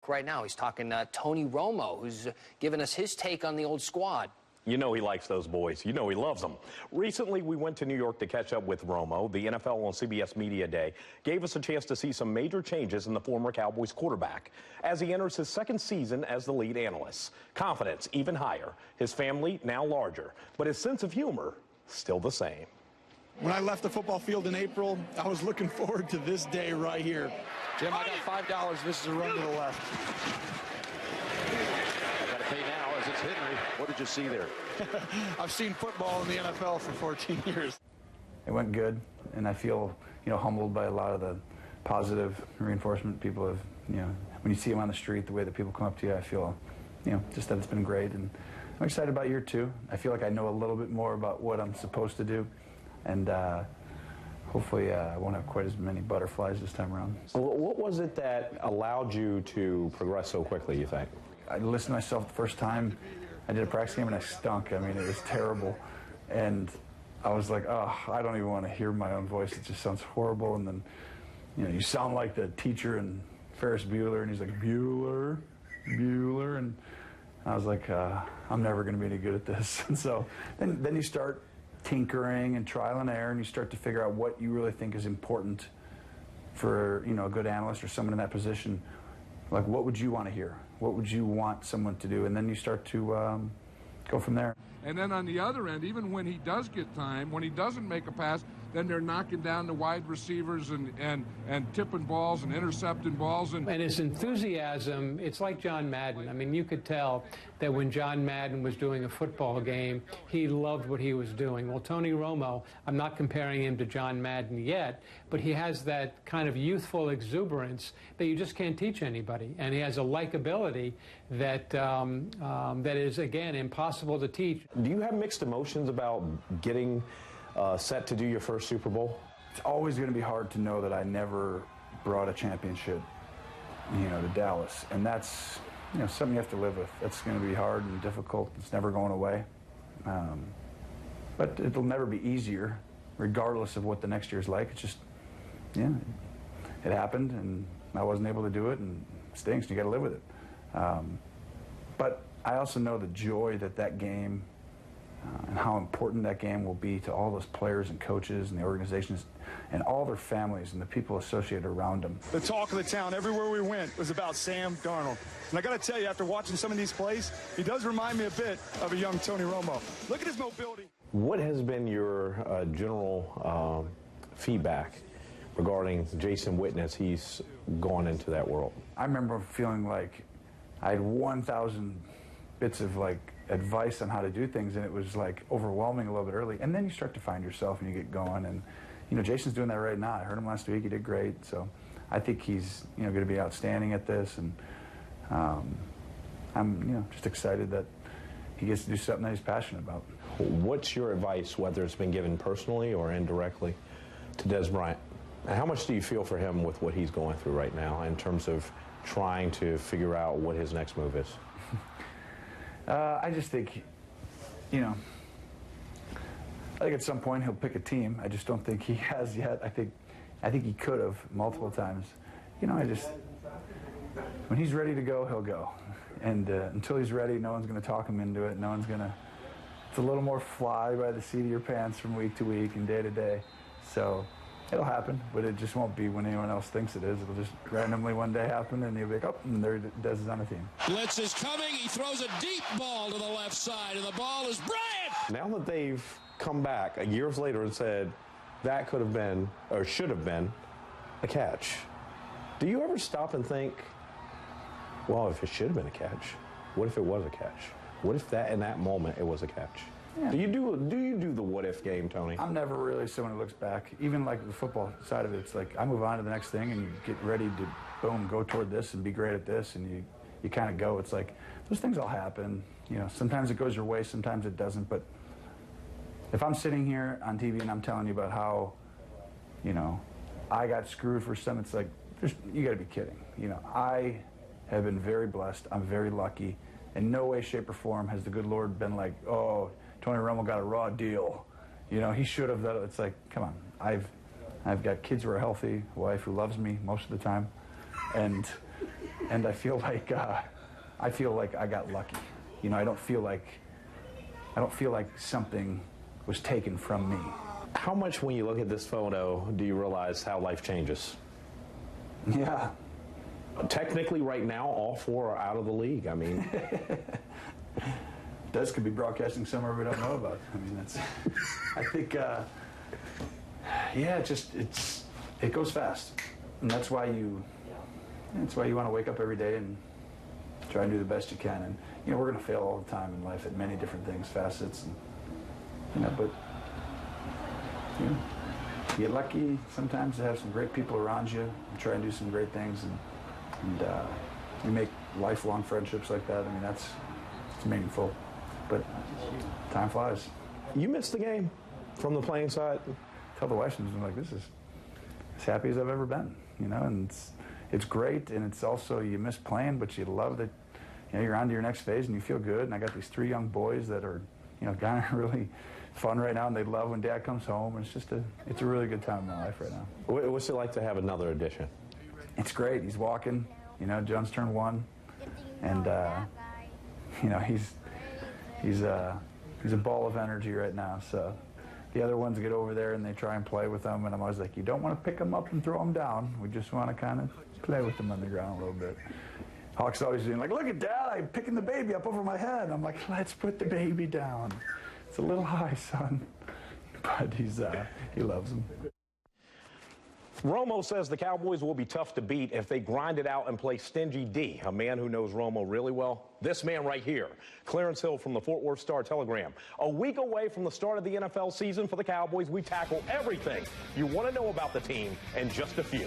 right now. He's talking Tony Romo, who's given us his take on the old squad. You know he likes those boys. You know he loves them. Recently, we went to New York to catch up with Romo. The NFL on CBS Media Day gave us a chance to see some major changes in the former Cowboys quarterback as he enters his second season as the lead analyst. Confidence even higher. His family now larger, but his sense of humor still the same. When I left the football field in April, I was looking forward to this day right here. Jim, I got $5. This is a run to the left. Pay now as it's Henry. What did you see there? I've seen football in the NFL for 14 years. It went good, and I feel, humbled by a lot of the positive reinforcement people have, when you see them on the street, the way that people come up to you, I feel, just that it's been great. And I'm excited about year two. I feel like I know a little bit more about what I'm supposed to do, and hopefully I won't have quite as many butterflies this time around. So what was it that allowed you to progress so quickly, you think? I listened to myself the first time I did a practice game and I stunk. I mean, it was terrible. And I was like, oh, I don't even want to hear my own voice. It just sounds horrible. And then, you sound like the teacher in Ferris Bueller, and he's like, Bueller. And I was like, I'm never going to be any good at this. And so then you start tinkering and trial and error, and you start to figure out what you really think is important for, a good analyst or someone in that position. Like, what would you want to hear? What would you want someone to do? And then you start to go from there. And then on the other end, even when he does get time, when he doesn't make a pass, then they're knocking down the wide receivers and tipping balls and intercepting balls. And his enthusiasm, it's like John Madden. I mean, you could tell that when John Madden was doing a football game, he loved what he was doing. Well, Tony Romo, I'm not comparing him to John Madden yet, but he has that kind of youthful exuberance that you just can't teach anybody. And he has a likability that that is, again, impossible to teach. Do you have mixed emotions about getting set to do your first Super Bowl? It's always going to be hard to know that I never brought a championship, to Dallas. And that's, something you have to live with. That's going to be hard and difficult. It's never going away. But it'll never be easier, regardless of what the next year's like. It's just, it happened, and I wasn't able to do it, and it stinks, and you got to live with it. But I also know the joy that game and how important that game will be to all those players and coaches and the organizations and all their families and the people associated around them. The talk of the town everywhere we went was about Sam Darnold. And I got to tell you, after watching some of these plays, he does remind me a bit of a young Tony Romo. Look at his mobility. What has been your general feedback regarding Jason Witten as he's gone into that world? I remember feeling like I had 1,000 bits of advice on how to do things, and it was overwhelming a little bit early. And then you start to find yourself and you get going. And Jason's doing that right now. I heard him last week. He did great. So I think he's going to be outstanding at this. And I'm just excited that he gets to do something that he's passionate about. What's your advice, whether it's been given personally or indirectly, to Des Bryant? And how much do you feel for him with what he's going through right now in terms of trying to figure out what his next move is? I just think, I think at some point he'll pick a team. I just don't think he has yet. I think he could have multiple times. When he's ready to go, he'll go. And until he's ready, no one's going to talk him into it. No one's going to. It's a little more fly by the seat of your pants from week to week and day to day. So it'll happen, but it just won't be when anyone else thinks it is. It'll just randomly one day happen, and he'll be like, oh, and there Des is on the team. Blitz is coming. He throws a deep ball to the left side, and the ball is Bryant. Now that they've come back years later and said that could have been, or should have been, a catch, do you ever stop and think, well, if it should have been a catch, what if it was a catch? What if that in that moment it was a catch? Yeah. Do you do the what if game, Tony? I'm never really someone who looks back. Even the football side of it, it's I move on to the next thing and you get ready to, boom, go toward this and be great at this, and you kind of go. It's those things all happen. Sometimes it goes your way, sometimes it doesn't. But if I'm sitting here on TV and I'm telling you about how, I got screwed for some, it's you got to be kidding. I have been very blessed. I'm very lucky. In no way, shape, or form has the good Lord been oh, Tony Romo got a raw deal. He should have. It's come on. I've got kids who are healthy, a wife who loves me most of the time, and and I feel like I got lucky. You know, I don't feel like something was taken from me. How much, when you look at this photo, do you realize how life changes? Yeah. Technically, right now, all four are out of the league. I mean, Des could be broadcasting somewhere we don't know about. I mean, that's. I think. Yeah, it goes fast, and that's why you want to wake up every day and try and do the best you can. And you know, we're going to fail all the time in life at many different things, facets, and you know, but you know, you get lucky sometimes to have some great people around you and try and do some great things, and you make lifelong friendships like that. I mean, it's meaningful, but time flies. You missed the game from the playing side. Tell the wife, I'm like, this is as happy as I've ever been, you know, and it's great, and it's also, you miss playing, but you love that, you know, you're on to your next phase and you feel good, and I got these 3 young boys that are, you know, kind of really fun right now, and they love when Dad comes home, and it's a really good time in my life right now. What's it like to have another addition? It's great. He's walking, you know, John's turned 1, and, you know, he's a ball of energy right now, so. The other ones get over there and they try and play with them, and I'm always like, you don't want to pick them up and throw them down. We just want to kind of play with them on the ground a little bit. Hawk's always being like, look at Dad, I'm picking the baby up over my head. I'm like, let's put the baby down. It's a little high, son. But he loves him. Romo says the Cowboys will be tough to beat if they grind it out and play Stingy D, a man who knows Romo really well. This man right here, Clarence Hill from the Fort Worth Star-Telegram. A week away from the start of the NFL season for the Cowboys, we tackle everything you want to know about the team in just a few.